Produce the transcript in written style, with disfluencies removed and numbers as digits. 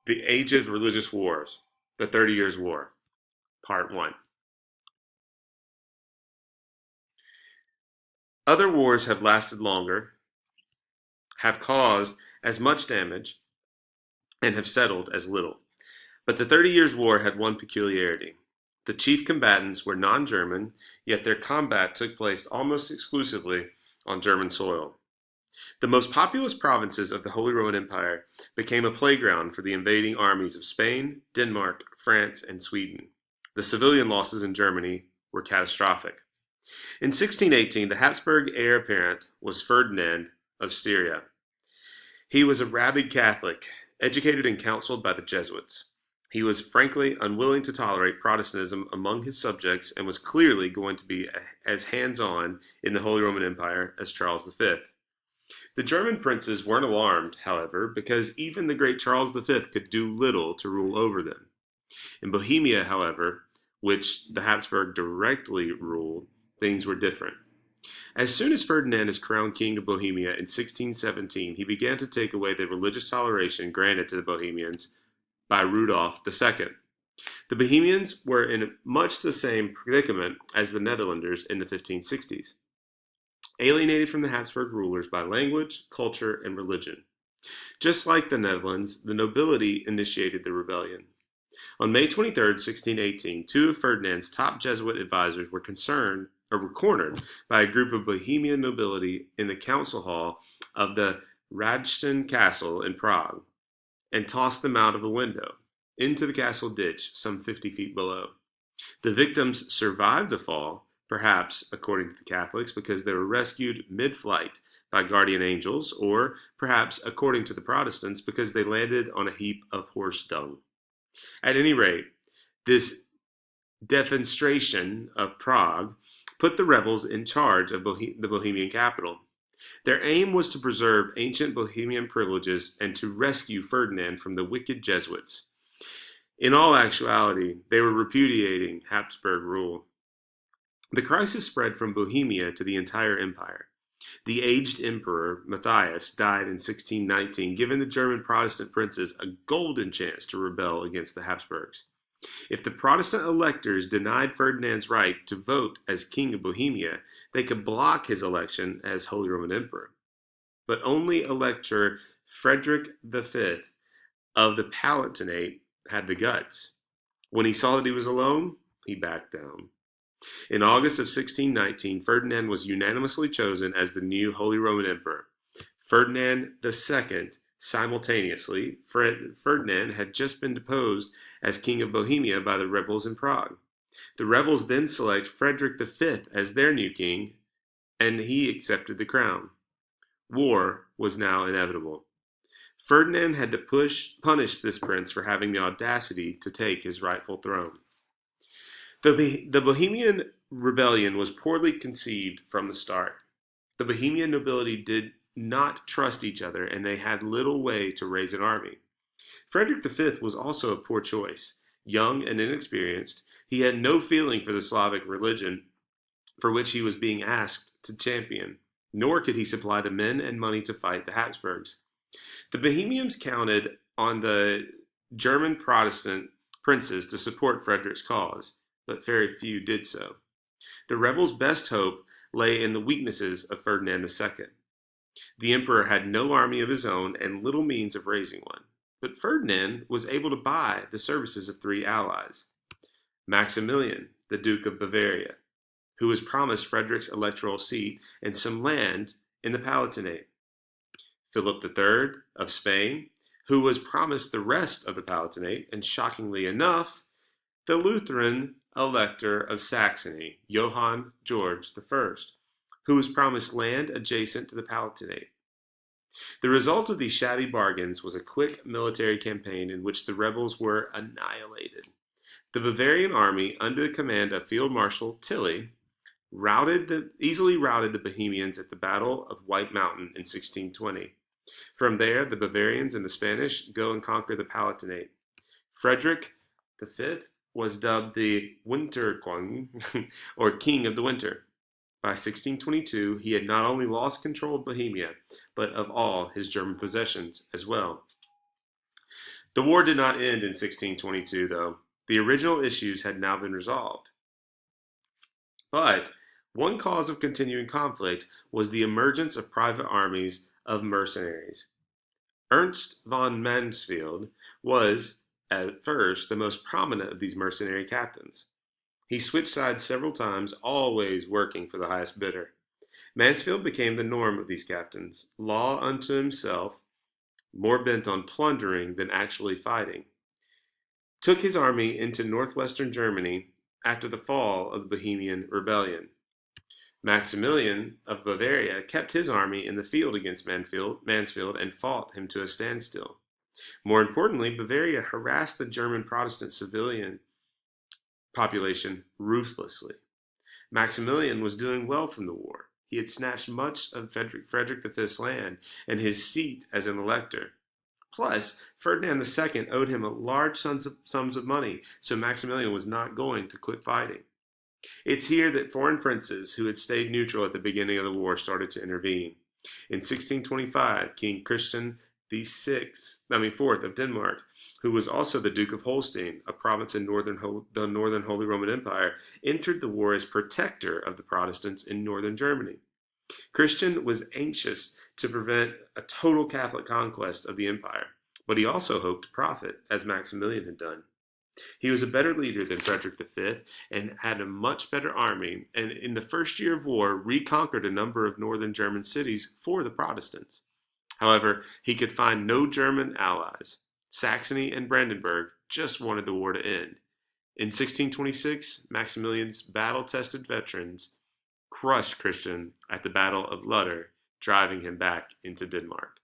The Age of Religious Wars, the 30 Years' War, Part 1. Other wars have lasted longer, have caused as much damage, and have settled as little. But the 30 Years' War had one peculiarity. The chief combatants were non-German, yet their combat took place almost exclusively on German soil. The most populous provinces of the Holy Roman Empire became a playground for the invading armies of Spain, Denmark, France, and Sweden. The civilian losses in Germany were catastrophic. In 1618, the Habsburg heir apparent was Ferdinand of Styria. He was a rabid Catholic, educated and counseled by the Jesuits. He was frankly unwilling to tolerate Protestantism among his subjects and was clearly going to be as hands-on in the Holy Roman Empire as Charles V. The German princes weren't alarmed, however, because even the great Charles V could do little to rule over them. In Bohemia, however, which the Habsburg directly ruled, things were different. As soon as Ferdinand is crowned king of Bohemia in 1617, he began to take away the religious toleration granted to the Bohemians by Rudolf II. The Bohemians were in much the same predicament as the Netherlanders in the 1560s, alienated from the Habsburg rulers by language, culture, and religion. Just like the Netherlands, the nobility initiated the rebellion. On May 23, 1618, two of Ferdinand's top Jesuit advisors were cornered by a group of Bohemian nobility in the council hall of the Radstein Castle in Prague and tossed them out of a window into the castle ditch some 50 feet below. The victims survived the fall, perhaps, according to the Catholics, because they were rescued mid-flight by guardian angels, or perhaps, according to the Protestants, because they landed on a heap of horse dung. At any rate, this defenestration of Prague put the rebels in charge of the Bohemian capital. Their aim was to preserve ancient Bohemian privileges and to rescue Ferdinand from the wicked Jesuits. In all actuality, they were repudiating Habsburg rule. The crisis spread from Bohemia to the entire empire. The aged emperor, Matthias, died in 1619, giving the German Protestant princes a golden chance to rebel against the Habsburgs. If the Protestant electors denied Ferdinand's right to vote as King of Bohemia, they could block his election as Holy Roman Emperor. But only Elector Frederick V of the Palatinate had the guts. When he saw that he was alone, he backed down. In August of 1619, Ferdinand was unanimously chosen as the new Holy Roman Emperor. Ferdinand II simultaneously, Ferdinand had just been deposed as King of Bohemia by the rebels in Prague. The rebels then select Frederick V as their new king, and he accepted the crown. War was now inevitable. Ferdinand had to punish this prince for having the audacity to take his rightful throne. The Bohemian rebellion was poorly conceived from the start. The Bohemian nobility did not trust each other, and they had little way to raise an army. Frederick V was also a poor choice. Young and inexperienced, he had no feeling for the Slavic religion for which he was being asked to champion, nor could he supply the men and money to fight the Habsburgs. The Bohemians counted on the German Protestant princes to support Frederick's cause, but very few did so. The rebels' best hope lay in the weaknesses of Ferdinand II. The emperor had no army of his own and little means of raising one, but Ferdinand was able to buy the services of three allies. Maximilian, the Duke of Bavaria, who was promised Frederick's electoral seat and some land in the Palatinate. Philip III of Spain, who was promised the rest of the Palatinate, and shockingly enough, the Lutheran Elector of Saxony, Johann George I, who was promised land adjacent to the Palatinate. The result of these shabby bargains was a quick military campaign in which the rebels were annihilated. The Bavarian army, under the command of Field Marshal Tilly, easily routed the Bohemians at the Battle of White Mountain in 1620. From there, the Bavarians and the Spanish go and conquer the Palatinate. Frederick V was dubbed the Winterkong, or King of the Winter. By 1622, he had not only lost control of Bohemia, but of all his German possessions as well. The war did not end in 1622, though. The original issues had now been resolved. But one cause of continuing conflict was the emergence of private armies of mercenaries. Ernst von Mansfeld was, at first, the most prominent of these mercenary captains. He switched sides several times, always working for the highest bidder. Mansfield became the norm of these captains, law unto himself, more bent on plundering than actually fighting. Took his army into northwestern Germany after the fall of the Bohemian Rebellion. Maximilian of Bavaria kept his army in the field against Mansfield and fought him to a standstill. More importantly, Bavaria harassed the German Protestant civilian population ruthlessly. Maximilian was doing well from the war. He had snatched much of Frederick V's land and his seat as an elector. Plus, Ferdinand II owed him a large sums of money, so Maximilian was not going to quit fighting. It's here that foreign princes who had stayed neutral at the beginning of the war started to intervene. In 1625, King Christian IV of Denmark, who was also the Duke of Holstein, a province in the Northern Holy Roman Empire, entered the war as protector of the Protestants in northern Germany. Christian was anxious to prevent a total Catholic conquest of the empire, but he also hoped to profit, as Maximilian had done. He was a better leader than Frederick V and had a much better army, and in the first year of war reconquered a number of northern German cities for the Protestants. However, he could find no German allies. Saxony and Brandenburg just wanted the war to end. In 1626, Maximilian's battle-tested veterans crushed Christian at the Battle of Lutter, driving him back into Denmark.